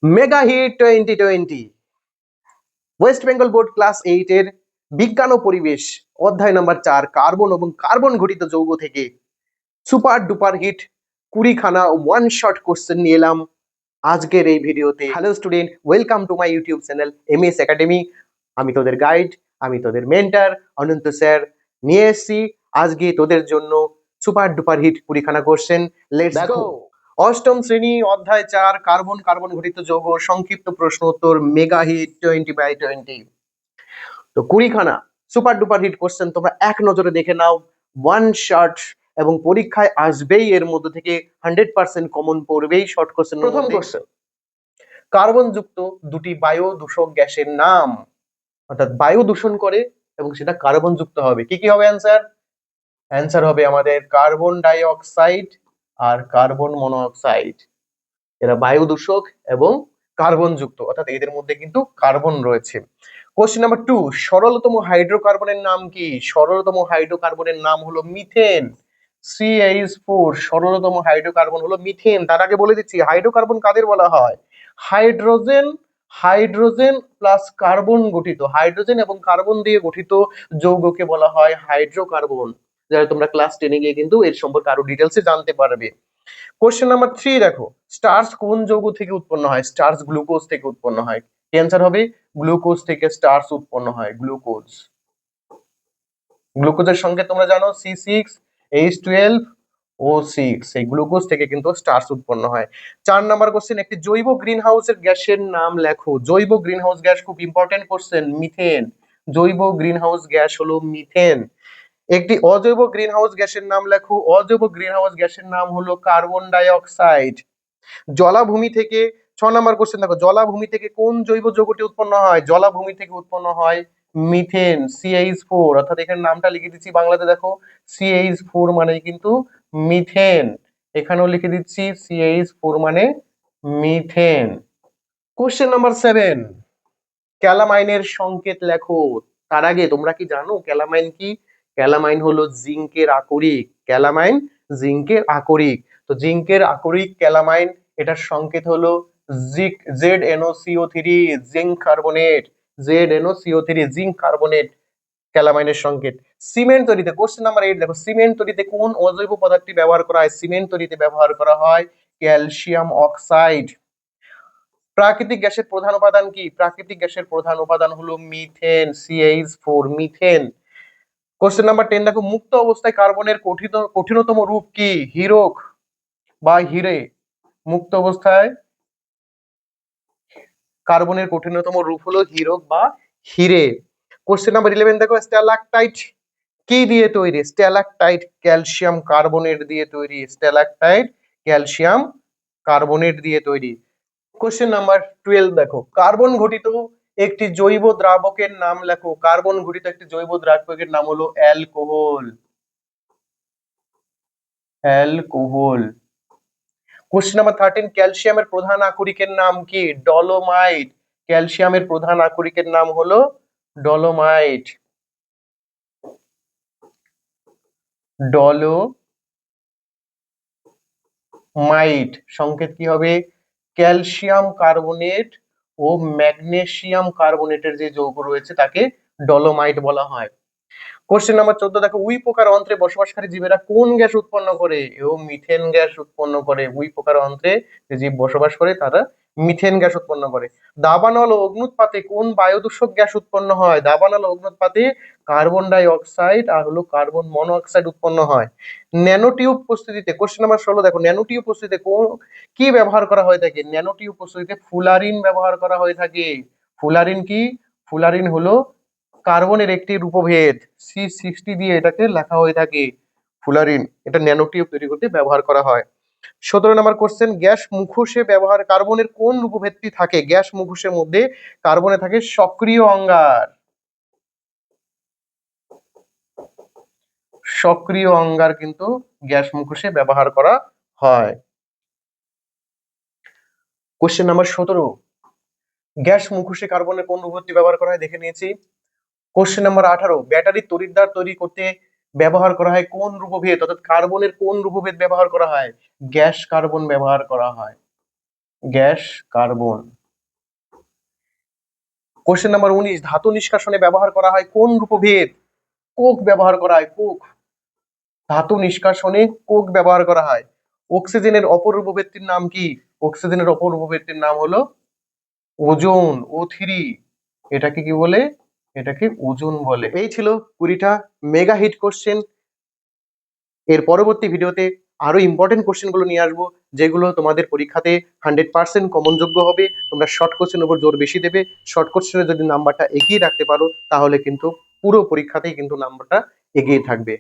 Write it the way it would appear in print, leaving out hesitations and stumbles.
Mega hit 2020 West Bengal board class 8 এর বিজ্ঞান ও পরিবেশ অধ্যায় নাম্বার 4 কার্বন এবং কার্বন ঘটিত যৌগ থেকে সুপার ডুপার হিট 20খানা ওয়ান শট কোশ্চেন নিয়ে এলাম আজকের এই ভিডিওতে। Hello student, welcome to my YouTube channel M S academy. আমি তোদের গাইড, আমি তোদের মেন্টর অনন্ত স্যার নিয়ে এসেছি আজকে তোদের জন্য সুপার ডুপার হিট 20খানা কোশ্চেন। Let's go. অষ্টম শ্রেণী অধ্যায় 4 কার্বন কার্বন ঘটিত যৌগ সংক্ষিপ্ত প্রশ্ন উত্তর মেগা হিট 20/20। তো 20খানা সুপার ডুপার হিট কোশ্চেন তোমরা এক নজরে দেখে নাও, ওয়ান শট, এবং পরীক্ষায় আসবেই এর মধ্যে থেকে 100% কমন পড়বেই শর্ট কোশ্চেন। প্রথম কোশ্চেন, কার্বন যুক্ত দুটি বায়ু দূষক গ্যাসের নাম, অর্থাৎ বায়ু দূষণ করে এবং সেটা কার্বন যুক্ত হবে। কি কি হবে অ্যান্সার? অ্যান্সার হবে আমাদের কার্বন ডাই অক্সাইড আর কার্বন মনোঅক্সাইড। এরা বায়ু দূষক এবং কার্বন যুক্ত, অর্থাৎ এদের মধ্যে কিন্তু কার্বন রয়েছে। কোশ্চেন নাম্বার 2, সরলতম হাইড্রোকার্বনের নাম কি? সরলতম হাইড্রোকার্বনের নাম হলো মিথেন, CH4। সরলতম হাইড্রোকার্বন হলো মিথেন। তার আগে বলে দিচ্ছি হাইড্রোকার্বন কাদের বলা হয়? হাইড্রোজেন, হাইড্রোজেন প্লাস কার্বন গঠিত, হাইড্রোজেন এবং কার্বন দিয়ে গঠিত যৌগকে বলা হয় হাইড্রোকার্বন। যারা তোমরা ক্লাস 10-এ গিয়ে কিন্তু এর সম্পর্কে আরো ডিটেলসে জানতে পারবে। কোশ্চেন নাম্বার 3 দেখো, স্টার্চ কোন যৌগ থেকে উৎপন্ন হয়? স্টার্চ গ্লুকোজ থেকে উৎপন্ন হয়। অ্যান্সার হবে গ্লুকোজ থেকে স্টার্চ উৎপন্ন হয়, গ্লুকোজ। গ্লুকোজের সঙ্গে তোমরা জানো C6H12O6, এই গ্লুকোজ থেকে কিন্তু স্টার্চ উৎপন্ন হয়। 4 নাম্বার কোশ্চেন, একটি জৈব গ্রিন হাউসের গ্যাসের নাম লেখো। জৈব গ্রিন হাউস গ্যাস খুব ইম্পর্টেন্ট কোশ্চেন, মিথেন। জৈব গ্রিন হাউস গ্যাস হলো মিথেন। একটি অজৈব গ্রিন হাউস গ্যাসের নাম লেখো। অজৈব গ্রিন হাউস গ্যাসের নাম হলো কার্বন ডাই অক্সাইড। জলাভূমি থেকে 6 নম্বর কোশ্চেন দেখো, জলাভূমি থেকে কোন জৈব যৌগটি উৎপন্ন হয়? জলাভূমি থেকে উৎপন্ন হয় মিথেন, CH4। অর্থাৎ এখানে নামটা লিখে দিচ্ছি বাংলাতে, দেখো CH4 মানে কিন্তু মিথেন। এখানেও লিখে দিচ্ছি CH4 মানে মিথেন। কোশ্চেন নাম্বার 7, ক্যালামাইনের সংকেত লেখো। তার আগে তোমরা কি জানো ক্যালামাইন কি? ক্যালামাইন হলো জিঙ্কের আকরিক। ক্যালামাইন জিঙ্কের আকরিক। তো জিঙ্কের আকরিক ক্যালামাইন, এটার সংকেত হলো ZnOCO3, zinc carbonate. ZnOCO3, zinc carbonate ক্যালামাইনের সংকেত। সিমেন্ট তৈরিতে, কোশ্চেন নাম্বার 8 দেখো, সিমেন্ট তৈরিতে কোন অজৈব পদার্থটি ব্যবহার করা হয়? সিমেন্ট তৈরিতে ব্যবহার করা হয় ক্যালসিয়াম অক্সাইড। প্রাকৃতিক গ্যাসের প্রধান উপাদান কি? প্রাকৃতিক গ্যাসের প্রধান উপাদান হলো methane, CH4, methane. Question number 10 দেখো, মুক্ত অবস্থায় কার্বনের কঠিনতম রূপ কি? হীরক বা হিরে। মুক্ত অবস্থায় কার্বনের কঠিনতম রূপ হলো হীরক বা হিরে। কোশ্চেন নাম্বার 11 দেখো, স্ট্যালাকটাইট কি দিয়ে তৈরি? স্ট্যালাকটাইট ক্যালসিয়াম কার্বনেট দিয়ে তৈরি। স্ট্যালাকটাইট ক্যালসিয়াম কার্বনেট দিয়ে তৈরি। কোশ্চেন নাম্বার 12 দেখো, কার্বন ঘটিত একটি জৈব দ্রাবকের নাম লেখো। কার্বন ঘটিত একটি জৈব দ্রাবকের নাম হলো অ্যালকোহল। অ্যালকোহল। কোশ্চেন নাম্বার 13, ক্যালসিয়ামের প্রধান আকরিকের নাম কি? ডলোমাইট। ক্যালসিয়ামের প্রধান আকরিকের নাম হলো ডলোমাইট। ডলোমাইট সংকেত কি হবে? ক্যালসিয়াম কার্বনেট ও ম্যাগনেসিয়াম কার্বনেটের যে যৌগ রয়েছে তাকে ডলোমাইট বলা হয়। কোশ্চেন নাম্বার 14 দেখো, উই পোকার অন্ত্রে বসবাসকারী জীবেরা কোন গ্যাস উৎপন্ন করে? ও মিথেন গ্যাস উৎপন্ন করে। উই পোকার অন্ত্রে যে জীব বসবাস করে তারা মিথেন গ্যাস উৎপন্ন করে। দাবানল ও অগ্নুৎপাতে কোন বায়ু দূষক গ্যাস উৎপন্ন হয়? দাবানল ও অগ্নুৎপাতে কার্বন ডাই অক্সাইড আর হলো কার্বন মনোঅক্সাইড উৎপন্ন হয়। ন্যানোটিউব প্রস্তুতিতে, কোশ্চেন নাম্বার 16 দেখো, ন্যানোটিউব প্রস্তুতিতে কি ব্যবহার করা হয়ে থাকে? ন্যানোটিউব প্রস্তুতিতে ফুলারিন ব্যবহার করা হয়ে থাকে। ফুলারিন কি? ফুলারিন হলো কার্বনের একটি রূপভেদ, C60 দিয়ে এটাকে লেখা হয়ে থাকে ফুলারিন। এটা ন্যানোটিউব তৈরি করতে ব্যবহার করা হয়। 17 নম্বর কোশ্চেন, গ্যাস মুখোশে ব্যবহার কার্বনের কোন রূপভেদটি থাকে? গ্যাস মুখোশের মধ্যে কার্বনে থাকে সক্রিয় অঙ্গার। সক্রিয় অঙ্গার কিন্তু গ্যাস মুখোশে ব্যবহার করা হয়। কোশ্চেন নাম্বার 17, গ্যাস মুখোশে কার্বনের কোন রূপভেদটি ব্যবহার করা হয় দেখে নিয়েছি। কোশ্চেন নাম্বার 18, ব্যাটারির তড়িৎদ্বার তৈরি করতে ব্যবহার করা হয় কোন রূপভেদ, অর্থাৎ কার্বনের কোন রূপভেদ ব্যবহার করা হয়? গ্যাস কার্বন ব্যবহার করা হয়। Gas carbon. কোশ্চেন নাম্বার 19, ধাতু নিষ্কাশনে ব্যবহার করা হয় কোন রূপভেদ? কোক ব্যবহার করা হয়, কোক। ধাতু নিষ্কাশনে কোক ব্যবহার করা হয়। অক্সিজেনের অপর রূপভেদটির নাম কি? অক্সিজেনের অপর রূপভেদটির নাম হলো ওজোন, O3। এটাকে কি বলে? এটাকে ওজোন বলে। এই ছিল 20টা মেগা হিট কোশ্চেন। এর পরবর্তী ভিডিওতে আরো ইম্পর্টেন্ট কোশ্চেন গুলো নিয়ে আসবো, যেগুলো তোমাদের পরীক্ষাতে 100% কমন যোগ্য হবে। তোমরা শর্ট কোশ্চেনের উপর জোর বেশি দেবে। শর্ট কোশ্চেনে যদি নাম্বারটা এগিয়ে রাখতে পারো, তাহলে কিন্তু পুরো পরীক্ষাতেই কিন্তু নাম্বারটা এগিয়ে থাকবে।